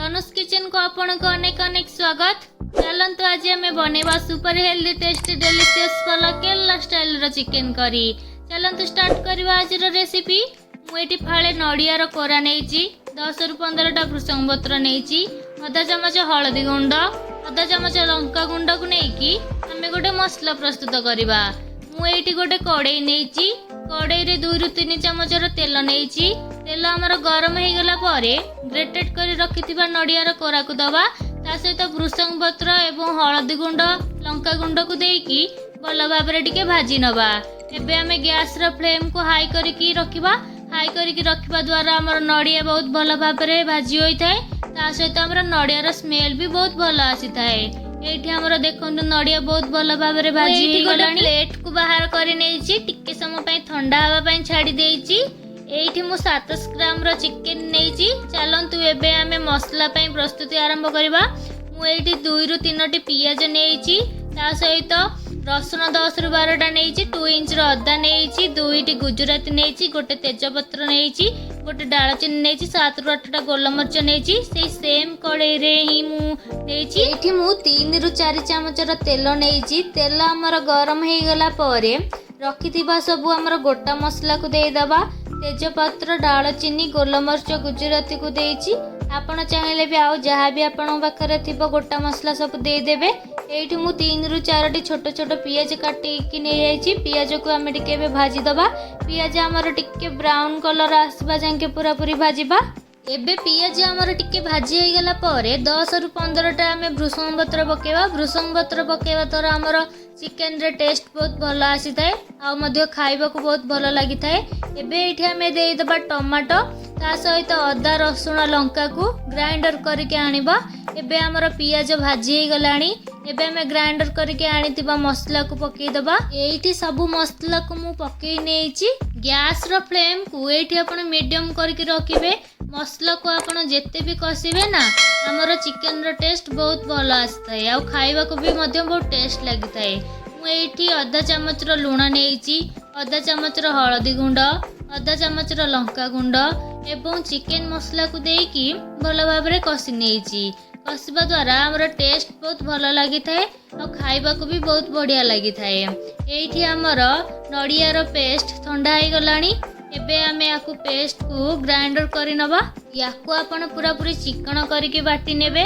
Tanush kitchen को आपन को अनेक अनेक स्वागत। चलंतु आज आम बनवा सुपर हेल्दी टेस्टी डेलीशियस वाला केरला स्टाइल रो चिकन करी। चलंतु स्टार्ट करवा आज रेसिपी। मुझे फाड़े नड़ियार कोरा नहीं 10 रु 15टा भृषंग पत्र नहीं आधा चामच हलदी गुंड आधा चामच लंका गुंड को लेकिन आम गोटे मसला प्रस्तुत करवा। मुझे गोटे कड़े नहीं कड़े 2 रु 3 चामच तेल नहीं तेल आमर गरम हो गला ग्रेटेड कर रखि नड़ियार कोरा को दबा ता सहित भृषंग पत्र एवं हलदी गुंड लंका गुंड को देकी भल भाव टिके भाजी नवा। एबे आमे गैस रो फ्लेम को हाई करिकी रखिबा। हाई करिकी रखिबा द्वारा हमर नड़िया बहुत भल भाव भाजी होई थाए ता सहित हमर नड़ियार स्मेल भी बहुत भल आसी थाए। एठी हमर देखंतु नड़िया बहुत भल भाव भाजी हो गलानी। प्लेट को बाहर करि नेछि टिके समय पई ठंडा हवा पई छाडी देछि। एठी मु 700 ग्राम रो चिकन नेछि। चलंतु एबे आमे मसला पई प्रस्तुति आरंभ करबा। मु एठी 2 रु 3टी पियाज नेछि ता सहित रसुण 10 रु 12टा नेछि 2 इंच रो अदा नेछि 2टी गुजराती नेछि गोटे तेजपत्र नेछि गोटे डालचीनी नेछि 7 रु 8टा गोलमरिच नेछि। सेही सेम कड़ाई रे ही मु नेछि। एठी मु 3 रु 4 चामच रो तेल नेछि। तेल हमर गरम हे गला परे रखिथिबा सब हमर गोटा मसला को दे दबा। तेजपत्र डालचीनी गोलमरिच गुजराती को देछि। आपण चाहिले भी आउ जहाँ भी आपण पाखरे थिबो गोटा मसला सब दे देबे। एठी मु 3 रु 4टी छोट छोट पियाज काटी कि नै जाइछि। पियाज को आमे टिके बे भाजी दबा। पियाज हमर टिके ब्राउन कलर आसबा जांके पूरा पूरी भाजीबा। एबे पियाज हमर टिके भाजी हो गला परे 10 रु 15टा आमे भृषंग पत्र पकेबा। भृषंग पत्र पकेबा द्वारा हमर चिकन रे टेस्ट बहुत भल आसी थाए आ मध्य खाइबा को बहुत भल लागि थाए। एबे एठी आमे दे दबा टमाटो ता सहित अदा रसुण लंका को ग्राइंडर करके आनिबा। एबे हमर पियाज भाजी हो गलानी। एबे आमे ग्राइंडर करके आनितिबा मसला को पकेई दबा। एठी सब मसला को मु पकेई नेछि। गैस रो फ्लेम को एठी आपण मीडियम करके रखिबे। मसला को आपण जेते भी कसिबे ना हमर चिकन रो टेस्ट बहुत भल आस्ताय आ खाइबा को भी मध्य बहुत टेस्ट लागि थाए। मु एठी आधा चामच रो लूण नेछि आधा चामच रो हळदी गुंड आधा चामच रो लंका गुंड एवं चिकन मसला को देकी भल भाव रे कसी नेछि। कसिबा द्वारा हमर टेस्ट बहुत भल लागि थाए आ खाइबा को भी बहुत बढ़िया लागि थाए। एठी हमर नड़िया रो पेस्ट ठंडा हे गलानी। एबे आमे याकू पेस्ट को ग्राइंडर करि नबा। याकू आपण पूरा पूरी चिकन करके बाटी नेबे।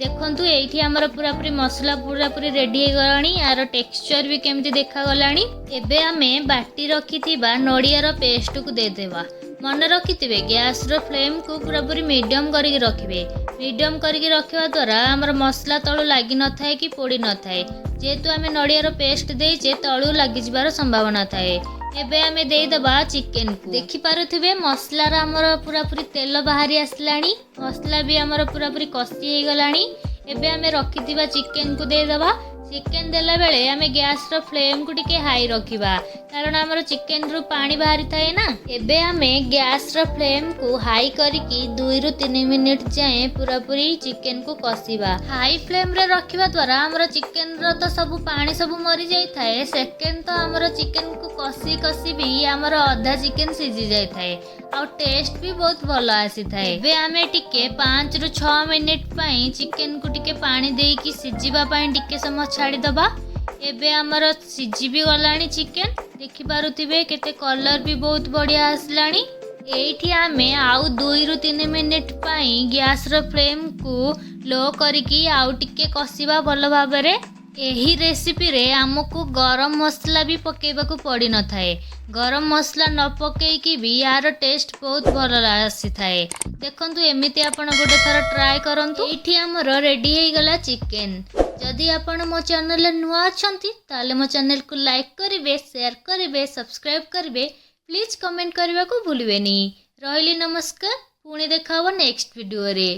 देखंतु एठी हमर पूरा पूरी मसला पूरा पूरी रेडी हे गलानी। यार टेक्सचर भी केमती देखा गलानी। एबे आमे बाटी रखिथिबा नड़िया रो पेस्ट को दे देबा। मन रखिथिबे गैस रो फ्लेम को पूरा पूरी मीडियम करके रखिबे। मीडियम करके रखिबा द्वारा हमर मसला तळु लागि न थाए कि पोड़ी न थाए। जेतु आमे नड़िया रो पेस्ट देइचे तळु लागि जिबार संभावना थाए। एबे आमे दे दबा चिकन को। देखि पारुथिबे मसला रा हमर पूरा पूरी तेल बाहरी आसलानी। मसला भी हमर पूरा पूरी कसी हे गलानी। एबे आमे रखिथिबा चिकन को दे दबा। चिकन देला बेले आमे गैस रो फ्लेम को टिके हाई रखिबा कारण हमर चिकन रु पानी बाहरी थाए ना। एबे आमे गैस रो फ्लेम को हाई करिकी 2 रु 3 मिनिट जाए पूरा पूरी चिकन को कसिबा। हाई फ्लेम रे रखिबा द्वारा हमर चिकन रो तो सब पानी सब मरी जाई थाए। सेकंड तो हमर चिकन को कसी कसी भी हमर आधा चिकन सिझी जाई थाए आ टेस्ट भी बहुत भल आसी थाए। एबे आमे टिके 5 रु 6 मिनिट पई चिकन को टिके पानी देकी सिझिबा पई टिके समय छाड़ी दबा। एबे हमर सिझी भी गलानी चिकन। देखि पारुथिबे केते कलर भी बहुत बढ़िया आसलानी। एठी आमे आउ 2 रु 3 मिनिट पई गैस रो फ्लेम को लो करिकी आउ टिके कसिबा भल भाव रे। एही रेसिपी रे हमको गरम मसला भी पकेबा को पड़ी न थाए। गरम मसला न पकेकी भी यार टेस्ट बहुत भल आसी थाए। देखंतु एमिति आपण गोटे थर ट्राई करंतु। एठी हमर रेडी हे गला चिकन। जदि आपण मो चैनल नुआ अछंती ताले मो चैनल को लाइक करिवे शेयर करिवे सब्सक्राइब करिवे प्लीज कमेंट करबा को भूलिबेनी। रहली नमस्कार पुणी देखाव नेक्स्ट वीडियो रे।